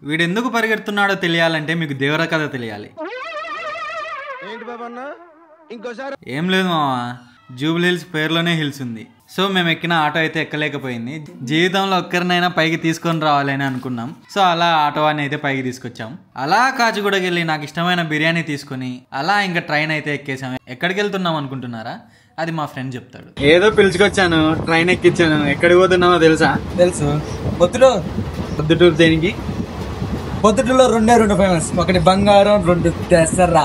వీడెందుకు పరిగెడుతున్నాడో తెలియాలంటే మీకు దేవర కథ తెలియాలి. ఏం లేదు మావా, జూబ్లీ హిల్స్ పేరులోనే హిల్స్ ఉంది. సో మేము ఎక్కిన ఆటో అయితే ఎక్కలేకపోయింది. జీవితంలో ఒక్కరినైనా పైకి తీసుకొని రావాలని అనుకున్నాం. సో అలా ఆటో అని అయితే పైకి తీసుకొచ్చాం. అలా కాచిగూడకి వెళ్ళి నాకు ఇష్టమైన బిర్యానీ తీసుకుని అలా ఇంకా ట్రైన్ అయితే ఎక్కేసాం. ఎక్కడికి వెళ్తున్నాం అనుకుంటున్నారా? అది మా ఫ్రెండ్ చెప్తాడు. ఏదో పిలుచుకొచ్చాను, ట్రైన్ ఎక్కించాను. ఎక్కడికి పోతున్నామో తెలుసా? తెలుసు. పొద్దుటూరు దేనికి? పొద్దుటూరులో రెండే ఫేమస్, ఒకటి బంగారం, రెండు దసరా.